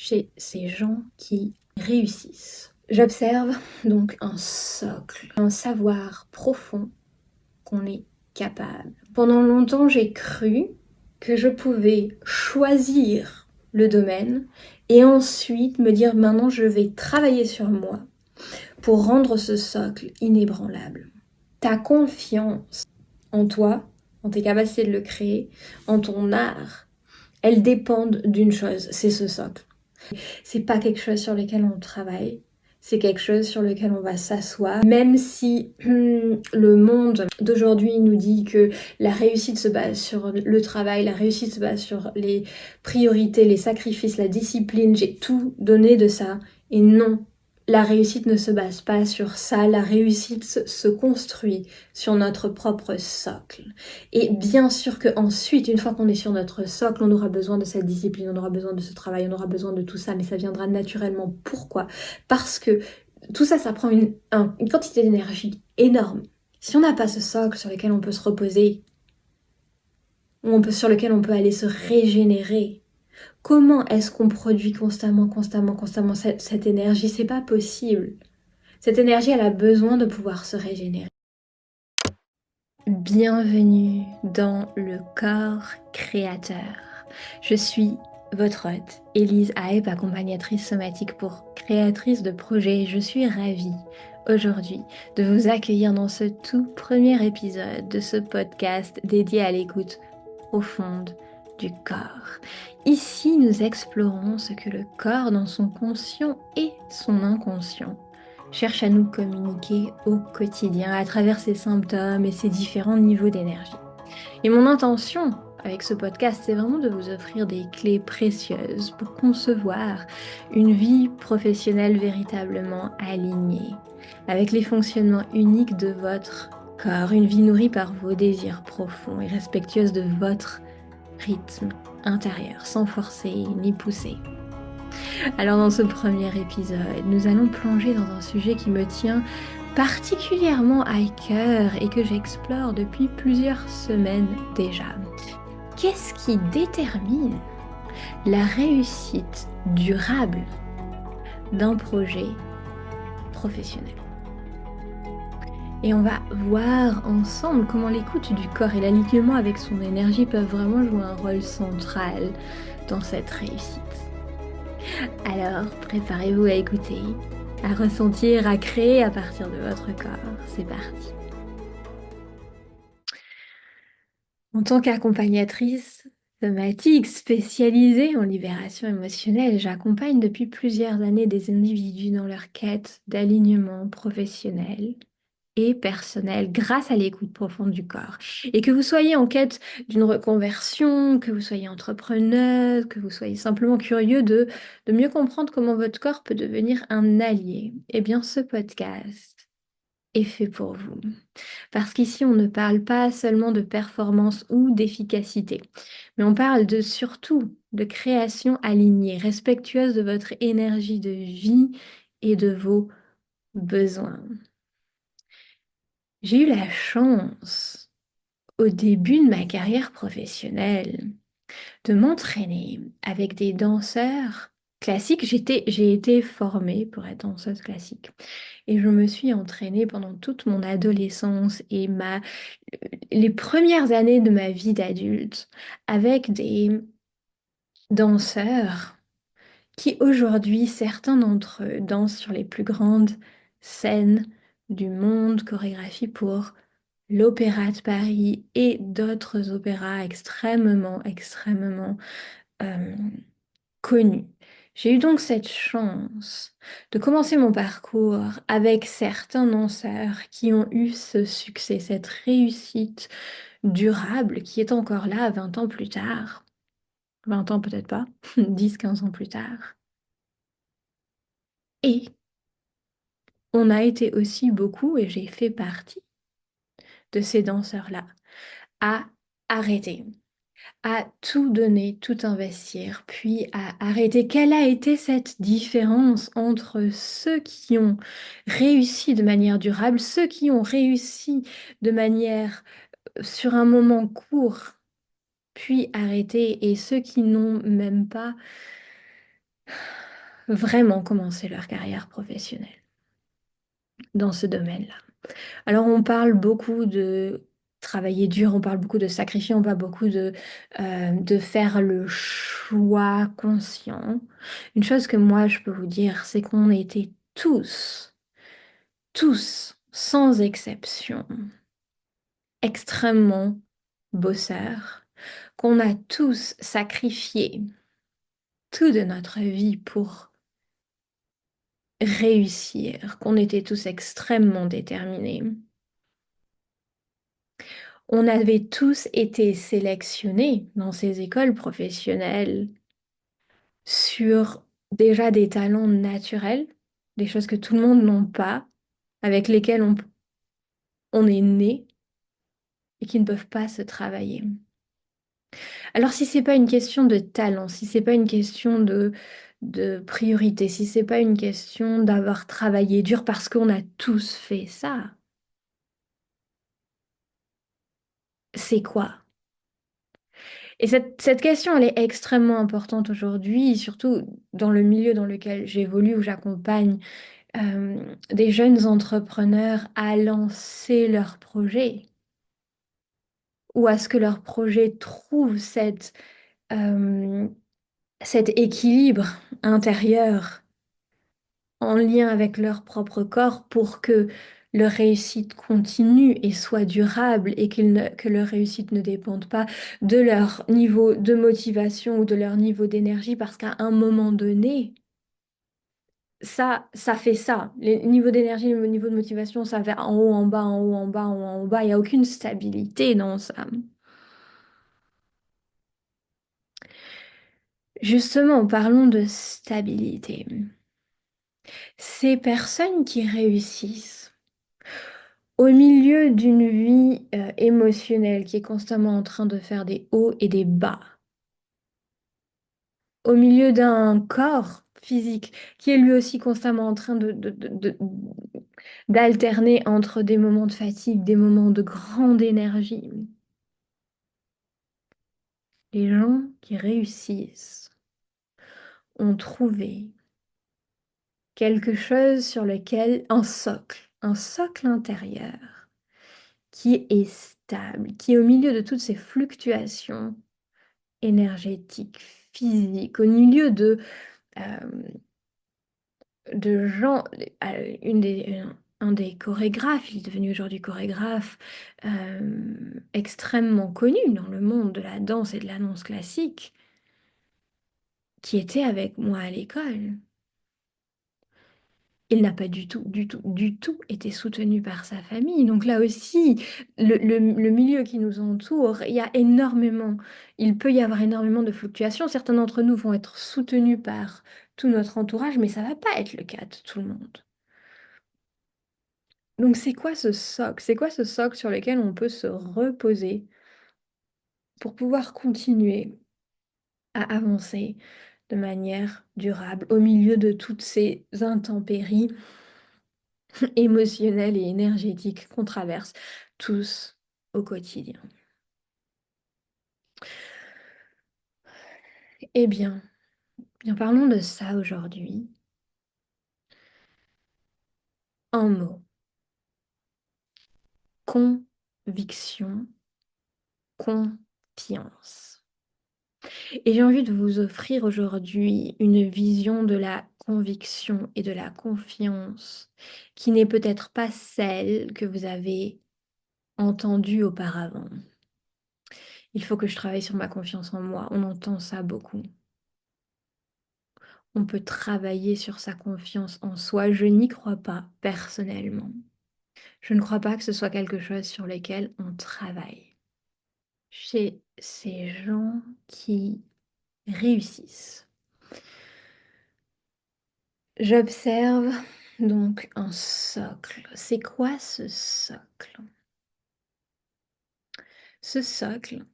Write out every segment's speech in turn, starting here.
chez ces gens qui réussissent. J'observe donc un socle, un savoir profond qu'on est capable. Pendant longtemps, j'ai cru que je pouvais choisir le domaine et ensuite me dire maintenant je vais travailler sur moi pour rendre ce socle inébranlable. Ta confiance en toi, en tes capacités de le créer, en ton art, elles dépendent d'une chose, c'est ce socle. C'est pas quelque chose sur lequel on travaille, c'est quelque chose sur lequel on va s'asseoir. Même si le monde d'aujourd'hui nous dit que la réussite se base sur le travail, la réussite se base sur les priorités, les sacrifices, la discipline, j'ai tout donné de ça. Et non, la réussite ne se base pas sur ça, la réussite se construit sur notre propre socle. Et bien sûr qu'ensuite, une fois qu'on est sur notre socle, on aura besoin de cette discipline, on aura besoin de ce travail, on aura besoin de tout ça, mais ça viendra naturellement. Pourquoi? Parce que tout ça, ça prend une quantité d'énergie énorme. Si on n'a pas ce socle sur lequel on peut se reposer, sur lequel on peut aller se régénérer, comment est-ce qu'on produit constamment cette énergie? C'est pas possible. Cette énergie, elle a besoin de pouvoir se régénérer. Bienvenue dans le corps créateur. Je suis votre hôte, Élise Aep, accompagnatrice somatique pour créatrice de projets. Je suis ravie aujourd'hui de vous accueillir dans ce tout premier épisode de ce podcast dédié à l'écoute profonde du corps. Ici, nous explorons ce que le corps dans son conscient et son inconscient cherche à nous communiquer au quotidien à travers ses symptômes et ses différents niveaux d'énergie. Et mon intention avec ce podcast, c'est vraiment de vous offrir des clés précieuses pour concevoir une vie professionnelle véritablement alignée, avec les fonctionnements uniques de votre corps, une vie nourrie par vos désirs profonds et respectueuse de votre rythme intérieur, sans forcer ni pousser. Alors dans ce premier épisode, nous allons plonger dans un sujet qui me tient particulièrement à cœur et que j'explore depuis plusieurs semaines déjà. Qu'est-ce qui détermine la réussite durable d'un projet professionnel? Et on va voir ensemble comment l'écoute du corps et l'alignement avec son énergie peuvent vraiment jouer un rôle central dans cette réussite. Alors, préparez-vous à écouter, à ressentir, à créer à partir de votre corps. C'est parti. En tant qu'accompagnatrice somatique spécialisée en libération émotionnelle, j'accompagne depuis plusieurs années des individus dans leur quête d'alignement professionnel et personnel grâce à l'écoute profonde du corps. Et que vous soyez en quête d'une reconversion, que vous soyez entrepreneur, que vous soyez simplement curieux de mieux comprendre comment votre corps peut devenir un allié, eh bien ce podcast est fait pour vous. Parce qu'ici, on ne parle pas seulement de performance ou d'efficacité, mais on parle surtout de création alignée, respectueuse de votre énergie de vie et de vos besoins. J'ai eu la chance, au début de ma carrière professionnelle, de m'entraîner avec des danseurs classiques. J'ai été formée pour être danseuse classique. Et je me suis entraînée pendant toute mon adolescence et les premières années de ma vie d'adulte avec des danseurs qui aujourd'hui, certains d'entre eux dansent sur les plus grandes scènes du monde, chorégraphie pour l'Opéra de Paris et d'autres opéras extrêmement euh, connus. J'ai eu donc cette chance de commencer mon parcours avec certains danseurs qui ont eu ce succès, cette réussite durable qui est encore là 20 ans plus tard. 20 ans peut-être pas, 10-15 ans plus tard. Et on a été aussi beaucoup, et j'ai fait partie de ces danseurs-là, à arrêter, à tout donner, tout investir, puis à arrêter. Quelle a été cette différence entre ceux qui ont réussi de manière durable, ceux qui ont réussi de manière sur un moment court, puis arrêter, et ceux qui n'ont même pas vraiment commencer leur carrière professionnelle dans ce domaine-là. Alors on parle beaucoup de travailler dur, on parle beaucoup de sacrifier, on parle beaucoup de faire le choix conscient. Une chose que moi je peux vous dire, c'est qu'on était tous, sans exception, extrêmement bosseurs, qu'on a tous sacrifié tout de notre vie pour réussir, qu'on était tous extrêmement déterminés. On avait tous été sélectionnés dans ces écoles professionnelles sur déjà des talents naturels, des choses que tout le monde n'a pas, avec lesquelles on est né et qui ne peuvent pas se travailler. Alors si c'est pas une question de talent, si c'est pas une question de priorité, si c'est pas une question d'avoir travaillé dur parce qu'on a tous fait ça, c'est quoi? Et cette question, elle est extrêmement importante aujourd'hui, surtout dans le milieu dans lequel j'évolue, où j'accompagne des jeunes entrepreneurs à lancer leurs projets, ou à ce que leur projet trouve euh, cet équilibre intérieur en lien avec leur propre corps pour que leur réussite continue et soit durable et que leur réussite ne dépende pas de leur niveau de motivation ou de leur niveau d'énergie parce qu'à un moment donné, ça fait ça. Les niveaux d'énergie, le niveau de motivation, ça va en haut, en bas, en haut, en bas, en haut, en bas. Il n'y a aucune stabilité dans ça. Justement, parlons de stabilité. Ces personnes qui réussissent au milieu d'une vie émotionnelle qui est constamment en train de faire des hauts et des bas, au milieu d'un corps physique qui est lui aussi constamment en train d'alterner entre des moments de fatigue, des moments de grande énergie. Les gens qui réussissent ont trouvé quelque chose sur lequel, un socle intérieur qui est stable, qui est au milieu de toutes ces fluctuations énergétiques, physiques, au milieu euh, de gens, un des chorégraphes, il est devenu aujourd'hui chorégraphe, extrêmement connu dans le monde de la danse et de la danse classique, qui était avec moi à l'école. Il n'a pas du tout été soutenu par sa famille. Donc là aussi, le milieu qui nous entoure, il y a énormément, il peut y avoir énormément de fluctuations. Certains d'entre nous vont être soutenus par tout notre entourage, mais ça va pas être le cas de tout le monde. Donc c'est quoi ce socle? C'est quoi ce socle sur lequel on peut se reposer pour pouvoir continuer à avancer de manière durable au milieu de toutes ces intempéries émotionnelle et énergétique qu'on traverse tous au quotidien. Eh bien parlons de ça aujourd'hui en mots. Conviction, confiance. Et j'ai envie de vous offrir aujourd'hui une vision de la conviction et de la confiance qui n'est peut-être pas celle que vous avez entendue auparavant. Il faut que je travaille sur ma confiance en moi. On entend ça beaucoup. On peut travailler sur sa confiance en soi. Je n'y crois pas personnellement. Je ne crois pas que ce soit quelque chose sur lequel on travaille. Chez ces gens qui réussissent, j'observe donc un socle. C'est quoi ce socle? Ce socle,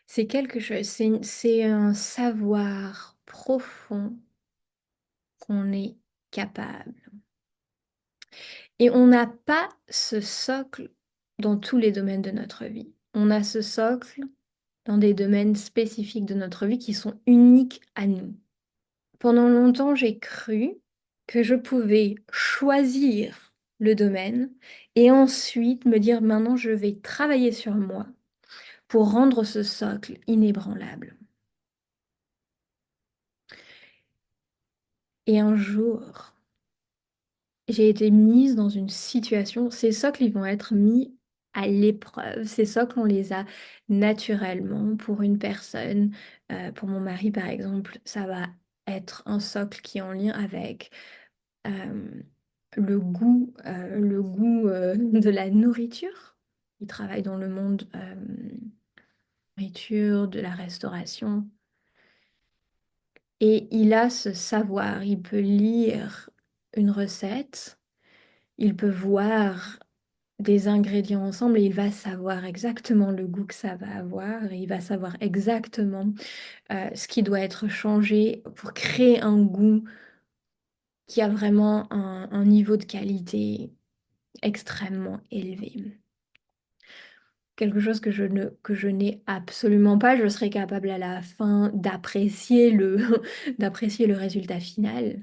c'est quelque chose, c'est un savoir profond qu'on est capable. Et on n'a pas ce socle dans tous les domaines de notre vie. On a ce socle dans des domaines spécifiques de notre vie qui sont uniques à nous. Pendant longtemps, j'ai cru que je pouvais choisir le domaine et ensuite me dire: «Maintenant, je vais travailler sur moi pour rendre ce socle inébranlable». Et un jour, j'ai été mise dans une situation, ces socles, ils vont être mis à l'épreuve. Ces socles, on les a naturellement pour une personne. Pour mon mari, par exemple, ça va être un socle qui est en lien avec Hem, le goût, de la nourriture. Il travaille dans le monde, nourriture, de la restauration et il a ce savoir. Il peut lire une recette, il peut voir des ingrédients ensemble et il va savoir exactement le goût que ça va avoir et il va savoir exactement, ce qui doit être changé pour créer un goût qui a vraiment un niveau de qualité extrêmement élevé. Quelque chose que je n'ai absolument pas. Je serais capable à la fin d'apprécier le d'apprécier le résultat final,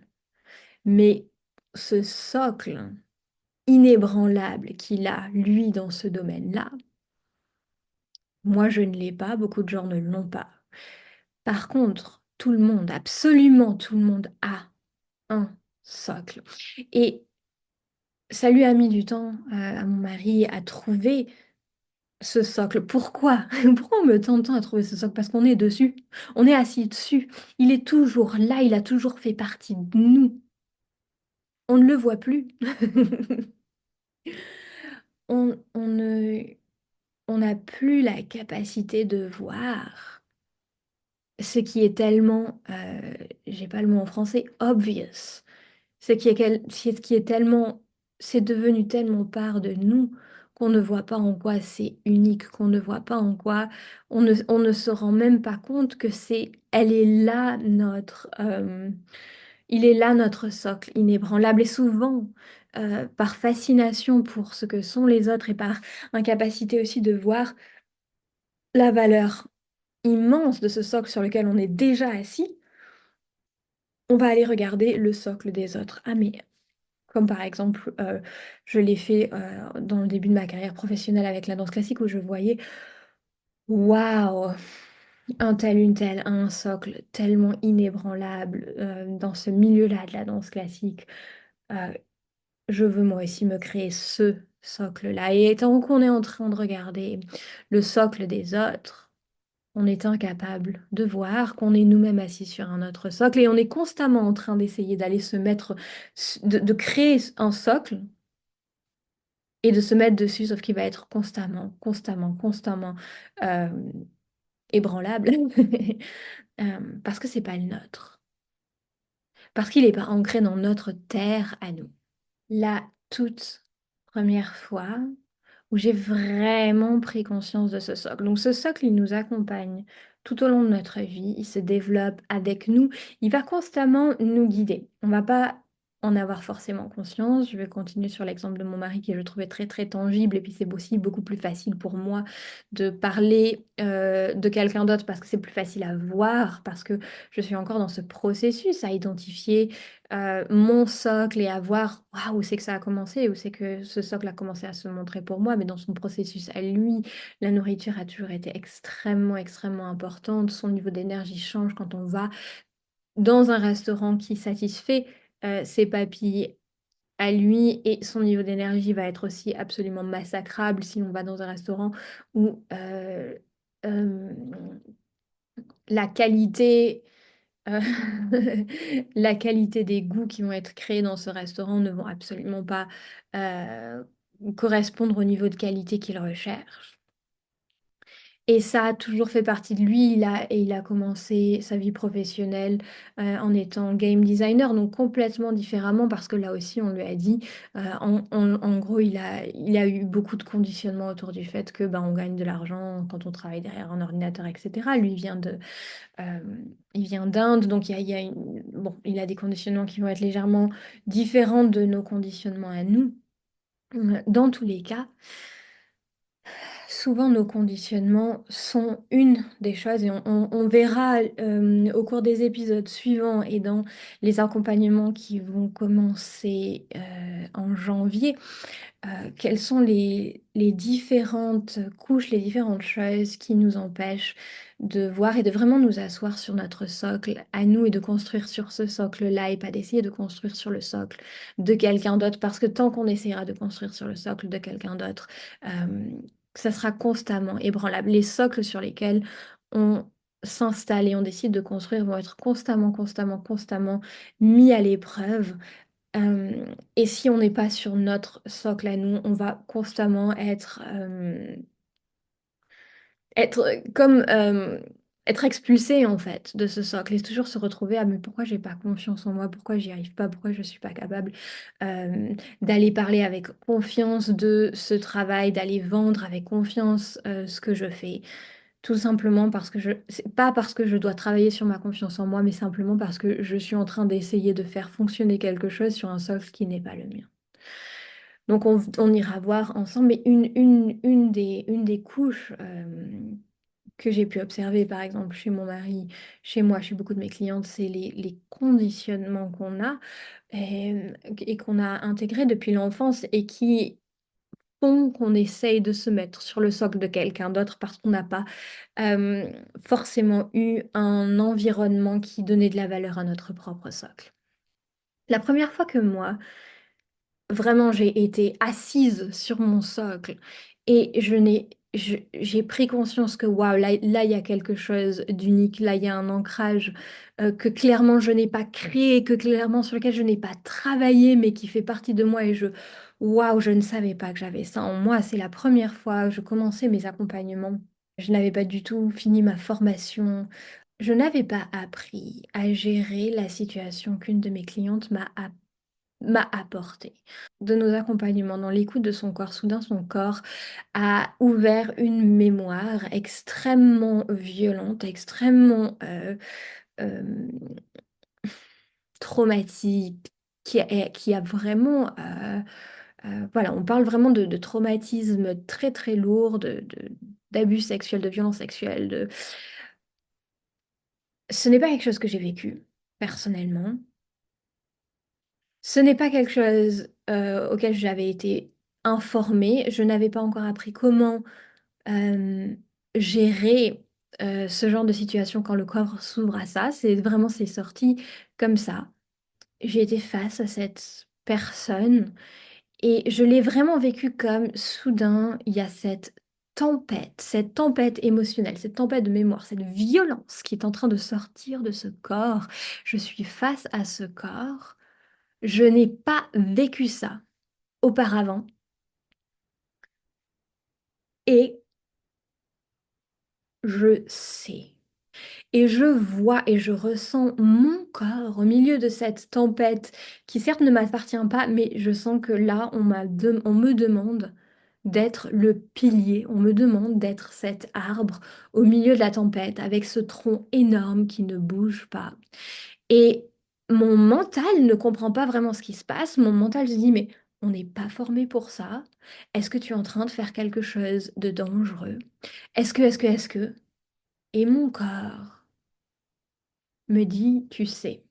mais ce socle inébranlable qu'il a, lui, dans ce domaine-là, moi je ne l'ai pas, beaucoup de gens ne l'ont pas. Par contre, tout le monde, absolument tout le monde a un socle et ça lui a mis du temps, à mon mari à trouver ce socle. Pourquoi? Pourquoi on met tant de temps à trouver ce socle? Parce qu'on est dessus. On est assis dessus. Il est toujours là, il a toujours fait partie de nous. On ne le voit plus. On ne on n'a plus la capacité de voir ce qui est tellement, j'ai pas le mot en français, obvious. Ce qui est tellement, c'est devenu tellement part de nous qu'on ne voit pas en quoi c'est unique, qu'on ne voit pas en quoi on ne se rend même pas compte que c'est elle est là il est là notre socle inébranlable et souvent, par fascination pour ce que sont les autres et par incapacité aussi de voir la valeur immense de ce socle sur lequel on est déjà assis, on va aller regarder le socle des autres. Ah mais comme par exemple, je l'ai fait, dans le début de ma carrière professionnelle avec la danse classique où je voyais: «Waouh! Un tel, une telle a un socle tellement inébranlable, dans ce milieu-là de la danse classique. Heu, je veux moi aussi me créer ce socle-là» et tant qu'on est en train de regarder le socle des autres, on est incapable de voir qu'on est nous-mêmes assis sur un autre socle et on est constamment en train d'essayer d'aller se mettre de créer un socle et de se mettre dessus, sauf qu'il va être constamment, constamment, constamment, hem, ébranlable, parce que c'est pas le nôtre. Parce qu'il est pas ancré dans notre terre à nous. La toute première fois où j'ai vraiment pris conscience de ce socle. Donc ce socle, il nous accompagne tout au long de notre vie, il se développe avec nous, il va constamment nous guider. On va pas en avoir forcément conscience. Je vais continuer sur l'exemple de mon mari qui je trouvais très très tangible et puis c'est aussi beaucoup plus facile pour moi de parler de quelqu'un d'autre parce que c'est plus facile à voir, parce que je suis encore dans ce processus à identifier mon socle et à voir, waouh, où c'est que ça a commencé, où c'est que ce socle a commencé à se montrer pour moi, mais dans son processus à lui, la nourriture a toujours été extrêmement, extrêmement importante. Son niveau d'énergie change quand on va dans un restaurant qui satisfait, ses papilles à lui et son niveau d'énergie va être aussi absolument massacrable si on va dans un restaurant où, hem, la qualité Heu, la qualité des goûts qui vont être créés dans ce restaurant ne vont absolument pas, heu, correspondre au niveau de qualité qu'il recherche. Et ça a toujours fait partie de lui. Il a commencé sa vie professionnelle, en étant game designer, donc complètement différemment parce que là aussi on lui a dit, en gros il a eu beaucoup de conditionnement autour du fait que, ben, on gagne de l'argent quand on travaille derrière un ordinateur et cetera. Lui il vient d'Inde, donc il y a une bon, il a des conditionnements qui vont être légèrement différents de nos conditionnements à nous. Dans tous les cas, Souvent, nos conditionnements sont une des choses et on verra au cours des épisodes suivants et dans les accompagnements qui vont commencer en janvier, quelles sont les différentes couches, les différentes choses qui nous empêchent de voir et de vraiment nous asseoir sur notre socle à nous et de construire sur ce socle-là et pas d'essayer de construire sur le socle de quelqu'un d'autre parce que tant qu'on essaiera de construire sur le socle de quelqu'un d'autre, euh, ça sera constamment ébranlable. Les socles sur lesquels on s'installe et on décide de construire vont être constamment, constamment, constamment mis à l'épreuve. Et si on n'est pas sur notre socle à nous, on va constamment être comme être expulsé en fait de ce socle et toujours se retrouver à mais pourquoi j'ai pas confiance en moi, pourquoi j'y arrive pas, pourquoi je suis pas capable d'aller parler avec confiance de ce travail, d'aller vendre avec confiance ce que je fais. Tout simplement parce que c'est pas parce que je dois travailler sur ma confiance en moi, mais simplement parce que je suis en train d'essayer de faire fonctionner quelque chose sur un socle qui n'est pas le mien. Donc on ira voir ensemble, mais une des couches que j'ai pu observer, par exemple, chez mon mari, chez moi, chez beaucoup de mes clientes, c'est les conditionnements qu'on a et qu'on a intégrés depuis l'enfance et qui font qu'on essaye de se mettre sur le socle de quelqu'un d'autre parce qu'on n'a pas euh, forcément eu un environnement qui donnait de la valeur à notre propre socle. La première fois que moi, vraiment, j'ai été assise sur mon socle et j'ai pris conscience que waouh, là, il y a quelque chose d'unique, là, il y a un ancrage que clairement je n'ai pas créé, que clairement sur lequel je n'ai pas travaillé, mais qui fait partie de moi et waouh, je ne savais pas que j'avais ça en moi. C'est la première fois que je commençais mes accompagnements. Je n'avais pas du tout fini ma formation. Je n'avais pas appris à gérer la situation qu'une de mes clientes m'a apporté. De nos accompagnements, dans l'écoute de son corps, soudain son corps a ouvert une mémoire extrêmement violente, extrêmement euh, traumatique, qui a vraiment... voilà, on parle vraiment de traumatismes très très lourds, d'abus sexuels, de violences sexuelles. Ce n'est pas quelque chose que j'ai vécu personnellement. Ce n'est pas quelque chose auquel j'avais été informée. Je n'avais pas encore appris comment euh, gérer ce genre de situation quand le corps s'ouvre à ça. C'est sorti comme ça. J'ai été face à cette personne et je l'ai vraiment vécu comme soudain, il y a cette tempête émotionnelle, cette tempête de mémoire, cette violence qui est en train de sortir de ce corps. Je suis face à ce corps. Je n'ai pas vécu ça auparavant et je sais. Et je vois et je ressens mon corps au milieu de cette tempête qui certes ne m'appartient pas, mais je sens que là, on me demande d'être le pilier, on me demande d'être cet arbre au milieu de la tempête avec ce tronc énorme qui ne bouge pas. Et mon mental ne comprend pas vraiment ce qui se passe. Mon mental se dit, mais on n'est pas formé pour ça. Est-ce que tu es en train de faire quelque chose de dangereux? Est-ce que? Et mon corps me dit, tu sais.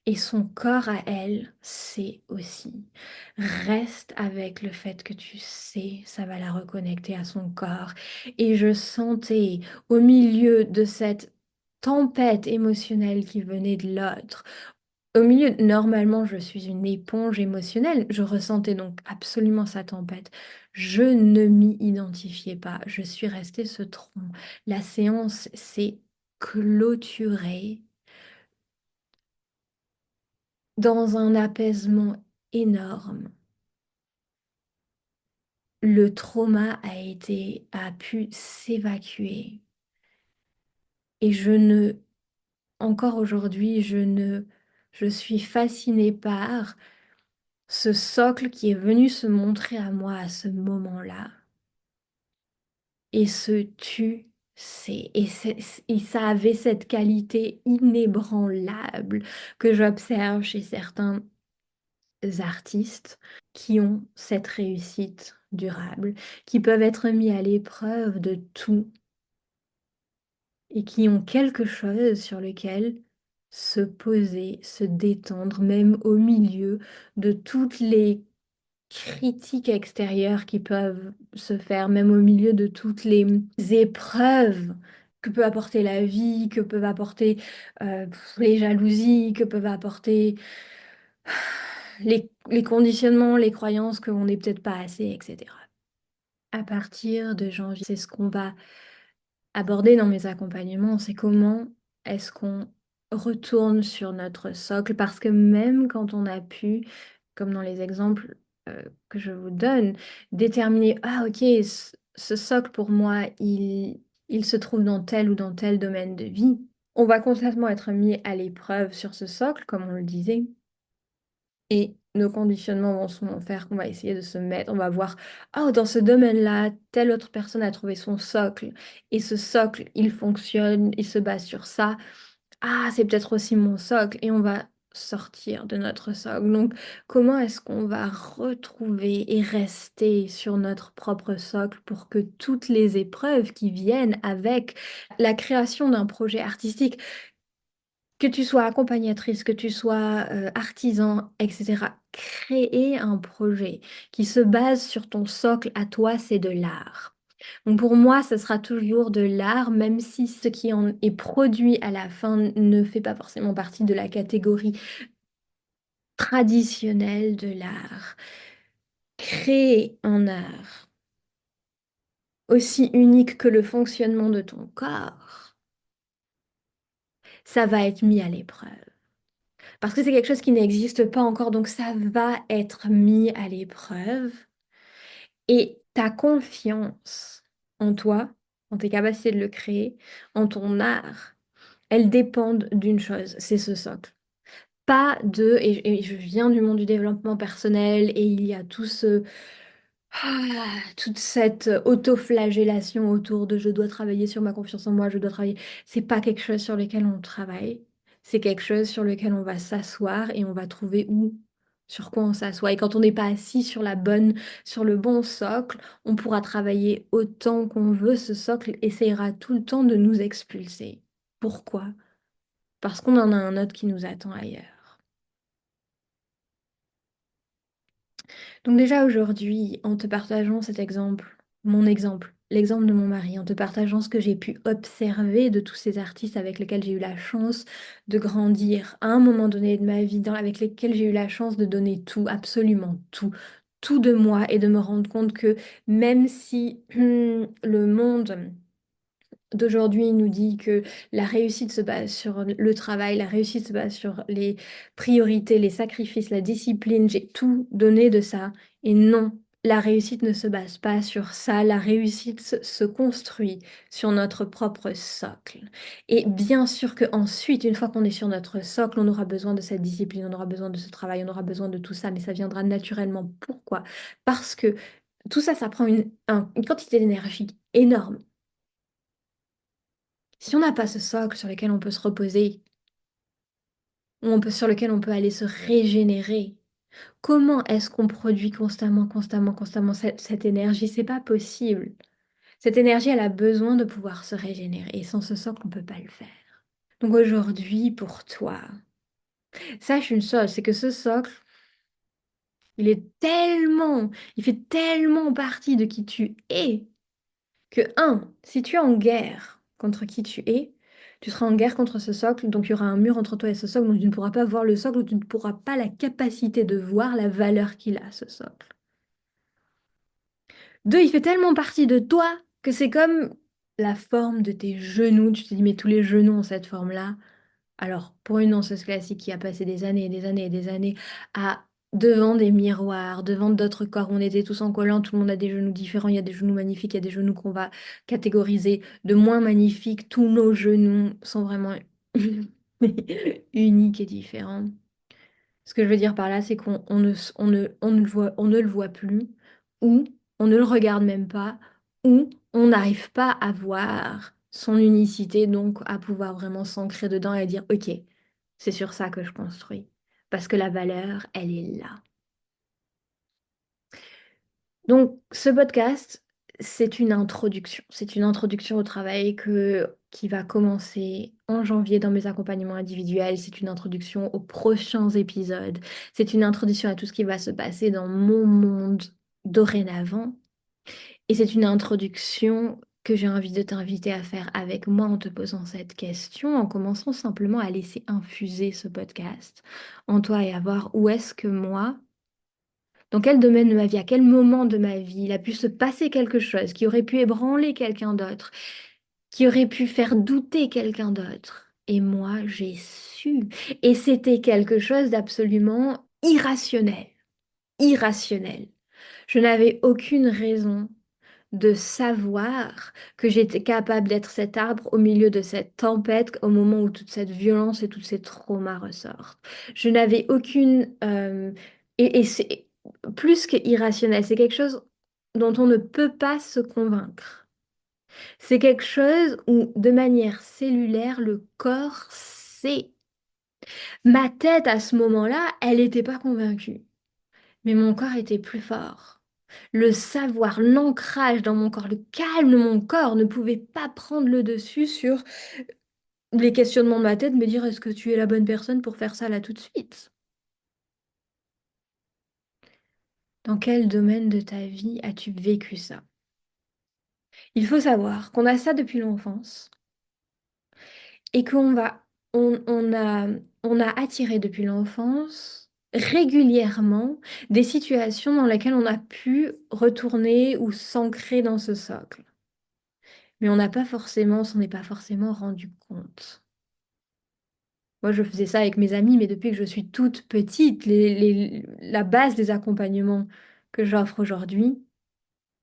Et son corps à elle sait aussi. Reste avec le fait que tu sais, ça va la reconnecter à son corps. Et je sentais au milieu de cette tempête émotionnelle qui venait de l'autre. Au milieu, normalement, je suis une éponge émotionnelle. Je ressentais donc absolument sa tempête. Je ne m'y identifiais pas. Je suis restée ce tronc. La séance s'est clôturée dans un apaisement énorme. Le trauma a pu s'évacuer. Et encore aujourd'hui, je suis fascinée par ce socle qui est venu se montrer à moi à ce moment-là. Et ce tu sais. Et ça avait cette qualité inébranlable que j'observe chez certains artistes qui ont cette réussite durable, qui peuvent être mis à l'épreuve de tout et qui ont quelque chose sur lequel se poser, se détendre, même au milieu de toutes les critiques extérieures qui peuvent se faire, même au milieu de toutes les épreuves que peut apporter la vie, que peuvent apporter les jalousies, que peuvent apporter les conditionnements, les croyances qu'on n'est peut-être pas assez, etc. À partir de janvier, c'est ce qu'on va aborder dans mes accompagnements, c'est comment est-ce qu'on retourne sur notre socle, parce que même quand on a pu, comme dans les exemples que je vous donne, déterminer, ah ok, ce socle pour moi, il se trouve dans tel ou dans tel domaine de vie, on va constamment être mis à l'épreuve sur ce socle, comme on le disait. Et nos conditionnements vont souvent faire qu'on va essayer de se mettre, on va voir, oh, dans ce domaine-là, telle autre personne a trouvé son socle, et ce socle, il fonctionne, il se base sur ça. Ah, c'est peut-être aussi mon socle, et on va sortir de notre socle. Donc, comment est-ce qu'on va retrouver et rester sur notre propre socle pour que toutes les épreuves qui viennent avec la création d'un projet artistique, que tu sois accompagnatrice, que tu sois artisan, etc., créer un projet qui se base sur ton socle à toi, c'est de l'art. Donc pour moi, ce sera toujours de l'art, même si ce qui en est produit à la fin ne fait pas forcément partie de la catégorie traditionnelle de l'art. Créer un art aussi unique que le fonctionnement de ton corps, ça va être mis à l'épreuve. Parce que c'est quelque chose qui n'existe pas encore, donc ça va être mis à l'épreuve. Et ta confiance en toi, en tes capacités de le créer, en ton art, elles dépendent d'une chose, c'est ce socle. Pas de, et je viens du monde du développement personnel, et il y a tout ce, toute cette autoflagellation autour de je dois travailler sur ma confiance en moi, je dois travailler. C'est pas quelque chose sur lequel on travaille. C'est quelque chose sur lequel on va s'asseoir et on va trouver où, sur quoi on s'assoit. Et quand on n'est pas assis sur sur le bon socle, on pourra travailler autant qu'on veut. Ce socle essaiera tout le temps de nous expulser. Pourquoi? Parce qu'on en a un autre qui nous attend ailleurs. Donc déjà aujourd'hui, en te partageant cet exemple, mon exemple, l'exemple de mon mari, en te partageant ce que j'ai pu observer de tous ces artistes avec lesquels j'ai eu la chance de grandir à un moment donné de ma vie, avec lesquels j'ai eu la chance de donner tout, absolument tout, tout de moi et de me rendre compte que même si le monde d'aujourd'hui nous dit que la réussite se base sur le travail, la réussite se base sur les priorités, les sacrifices, la discipline. J'ai tout donné de ça. Et non, la réussite ne se base pas sur ça. La réussite se construit sur notre propre socle. Et bien sûr qu'ensuite, une fois qu'on est sur notre socle, on aura besoin de cette discipline, on aura besoin de ce travail, on aura besoin de tout ça, mais ça viendra naturellement. Pourquoi? Parce que tout ça, ça prend une quantité d'énergie énorme. Si on n'a pas ce socle sur lequel on peut se reposer, sur lequel on peut aller se régénérer, comment est-ce qu'on produit constamment, constamment, constamment cette énergie? C'est pas possible. Cette énergie, elle a besoin de pouvoir se régénérer. Et sans ce socle, on ne peut pas le faire. Donc aujourd'hui, pour toi, sache une chose, c'est que ce socle, il fait tellement partie de qui tu es que, si tu es en guerre contre qui tu es, tu seras en guerre contre ce socle, donc il y aura un mur entre toi et ce socle, donc tu ne pourras pas voir le socle, ou tu ne pourras pas la capacité de voir la valeur qu'il a, ce socle. Deux, il fait tellement partie de toi que c'est comme la forme de tes genoux. Tu te dis, mais tous les genoux ont cette forme-là. Alors, pour une danseuse classique qui a passé des années et des années et des années devant des miroirs, devant d'autres corps, on était tous en collant, tout le monde a des genoux différents, il y a des genoux magnifiques, il y a des genoux qu'on va catégoriser de moins magnifiques, tous nos genoux sont vraiment uniques et différents. Ce que je veux dire par là, c'est on ne le voit plus, ou on ne le regarde même pas, ou on n'arrive pas à voir son unicité, donc à pouvoir vraiment s'ancrer dedans et dire, OK, c'est sur ça que je construis. Parce que la valeur, elle est là. Donc, ce podcast, c'est une introduction. C'est une introduction au travail qui va commencer en janvier dans mes accompagnements individuels. C'est une introduction aux prochains épisodes. C'est une introduction à tout ce qui va se passer dans mon monde dorénavant. Et c'est une introduction que j'ai envie de t'inviter à faire avec moi en te posant cette question, en commençant simplement à laisser infuser ce podcast en toi et à voir où est-ce que moi, dans quel domaine de ma vie, à quel moment de ma vie, il a pu se passer quelque chose qui aurait pu ébranler quelqu'un d'autre, qui aurait pu faire douter quelqu'un d'autre. Et moi, j'ai su. Et c'était quelque chose d'absolument irrationnel. Irrationnel. Je n'avais aucune raison de savoir que j'étais capable d'être cet arbre au milieu de cette tempête au moment où toute cette violence et tous ces traumas ressortent. Je n'avais aucune... et c'est plus que irrationnel, c'est quelque chose dont on ne peut pas se convaincre. C'est quelque chose où, de manière cellulaire, le corps sait. Ma tête, à ce moment-là, elle n'était pas convaincue. Mais mon corps était plus fort. Le savoir, l'ancrage dans mon corps, le calme de mon corps ne pouvait pas prendre le dessus sur les questionnements de ma tête, me dire est-ce que tu es la bonne personne pour faire ça là tout de suite? Dans quel domaine de ta vie as-tu vécu ça? Il faut savoir qu'on a ça depuis l'enfance et on a attiré depuis l'enfance régulièrement des situations dans lesquelles on a pu retourner ou s'ancrer dans ce socle. Mais on s'en est pas forcément rendu compte. Moi, je faisais ça avec mes amis, mais depuis que je suis toute petite, la base des accompagnements que j'offre aujourd'hui,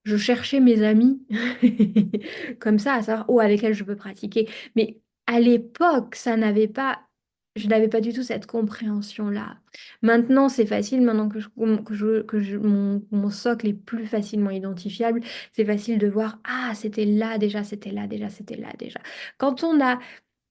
je cherchais mes amis comme ça, à savoir avec lesquels je peux pratiquer. Mais à l'époque, je n'avais pas du tout cette compréhension-là. Maintenant, c'est facile, maintenant mon socle est plus facilement identifiable, c'est facile de voir, ah, c'était là déjà, c'était là déjà, c'était là déjà. Quand on a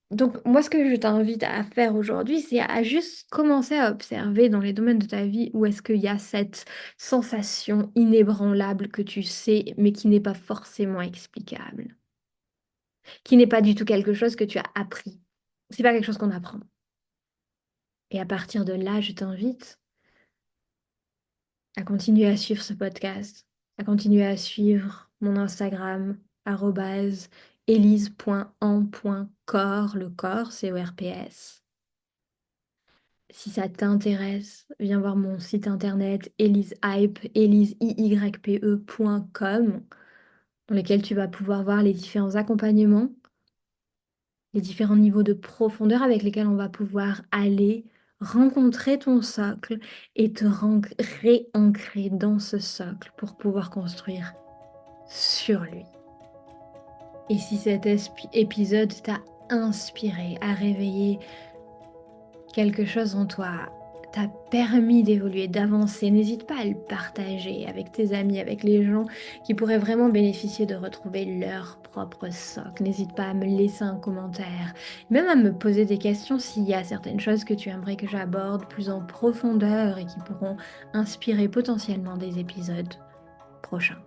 donc, moi, ce que je t'invite à faire aujourd'hui, c'est à juste commencer à observer dans les domaines de ta vie où est-ce qu'il y a cette sensation inébranlable que tu sais, mais qui n'est pas forcément explicable, qui n'est pas du tout quelque chose que tu as appris. C'est pas quelque chose qu'on apprend. Et à partir de là, je t'invite à continuer à suivre ce podcast, à continuer à suivre mon Instagram, @elise.en.corps, le corps, CORPS. Si ça t'intéresse, viens voir mon site internet elisehype.com dans lequel tu vas pouvoir voir les différents accompagnements, les différents niveaux de profondeur avec lesquels on va pouvoir aller rencontrer ton socle et te réancrer dans ce socle pour pouvoir construire sur lui. Et si cet épisode t'a inspiré à réveiller quelque chose en toi, t'a permis d'évoluer, d'avancer, n'hésite pas à le partager avec tes amis, avec les gens qui pourraient vraiment bénéficier de retrouver leur propre socle. N'hésite pas à me laisser un commentaire, même à me poser des questions s'il y a certaines choses que tu aimerais que j'aborde plus en profondeur et qui pourront inspirer potentiellement des épisodes prochains.